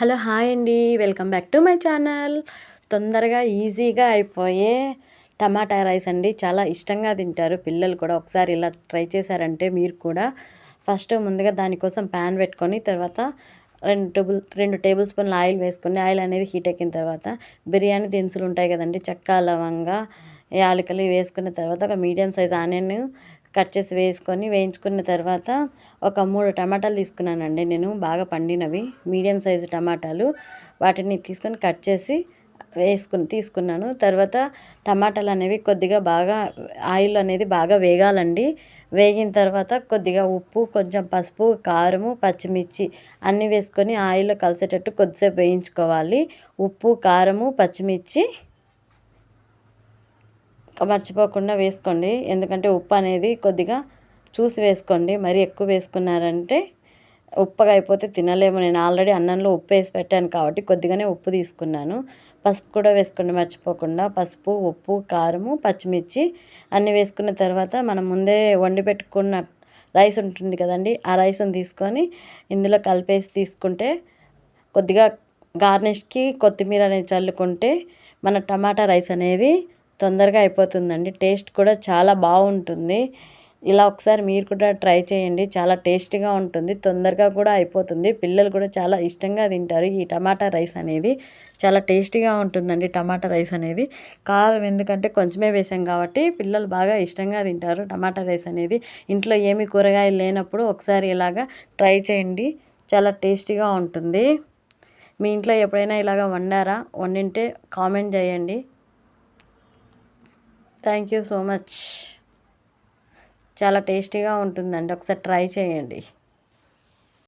Hello hi అండి, welcome back to my channel. తొందరగా ఈజీగా అయిపోయే టమాటా రైస్ అండి. చాలా ఇష్టంగా తింటారు పిల్లలు కూడా. ఒకసారి ఇలా ట్రై చేశారంటే మీరు కూడా. ఫస్ట్ ముందుగా దానికోసం ప్యాన్ పెట్టుకొని తర్వాత 2 టేబుల్ స్పూన్ల ఆయిల్ వేసుకొని ఆయిల్ అనేది హీట్ ఎక్కిన తర్వాత బిర్యానీ దినుసులు ఉంటాయి కదండి, చెక్క, లవంగా, యాలకులు వేసుకున్న తర్వాత ఒక మీడియం సైజ్ ఆనియన్ కట్ చేసి వేయించుకున్న తర్వాత ఒక 3 టమాటాలు తీసుకున్నానండి నేను, బాగా పండినవి మీడియం సైజు టమాటాలు. వాటిని తీసుకొని కట్ చేసి తీసుకున్నాను. తర్వాత టమాటాలు అనేవి కొద్దిగా బాగా ఆయిల్ అనేది బాగా వేగాలండి. వేగిన తర్వాత కొద్దిగా ఉప్పు, కొంచెం పసుపు, కారము, పచ్చిమిర్చి అన్నీ వేసుకొని ఆయిల్లో కలిసేటట్టు కొద్దిసేపు వేయించుకోవాలి. ఉప్పు, కారము, పచ్చిమిర్చి మర్చిపోకుండా వేసుకోండి. ఎందుకంటే ఉప్పు అనేది కొద్దిగా చూసి వేసుకోండి. మరీ ఎక్కువ వేసుకున్నారంటే ఉప్పగా అయిపోతే తినలేము. నేను ఆల్రెడీ అన్నంలో ఉప్పు వేసి పెట్టాను కాబట్టి కొద్దిగానే ఉప్పు తీసుకున్నాను. పసుపు కూడా వేసుకోండి మర్చిపోకుండా. పసుపు, ఉప్పు, కారము, పచ్చిమిర్చి అన్నీ వేసుకున్న తర్వాత మనం ముందే వండి పెట్టుకున్న రైస్ ఉంటుంది కదండి, ఆ రైస్ని తీసుకొని ఇందులో కలిపేసి తీసుకుంటే కొద్దిగా గార్నిష్కి కొత్తిమీర అనేది చల్లుకుంటే మన టమాటా రైస్ అనేది తొందరగా అయిపోతుందండి. టేస్ట్ కూడా చాలా బాగుంటుంది. ఇలా ఒకసారి మీరు కూడా ట్రై చేయండి. చాలా టేస్టీగా ఉంటుంది, తొందరగా కూడా అయిపోతుంది. పిల్లలు కూడా చాలా ఇష్టంగా తింటారు. ఈ టమాటా రైస్ అనేది చాలా టేస్టీగా ఉంటుందండి. టమాటా రైస్ అనేది కారం ఎందుకంటే కొంచెమే వేసాం కాబట్టి పిల్లలు బాగా ఇష్టంగా తింటారు టమాటా రైస్ అనేది. ఇంట్లో ఏమి కూరగాయలు లేనప్పుడు ఒకసారి ఇలాగా ట్రై చేయండి, చాలా టేస్టీగా ఉంటుంది. మీ ఇంట్లో ఎప్పుడైనా ఇలాగ వండింటే కామెంట్ చేయండి. Thank you so much. చాలా టేస్టీగా ఉంటుందండి, ఒకసారి ట్రై చేయండి.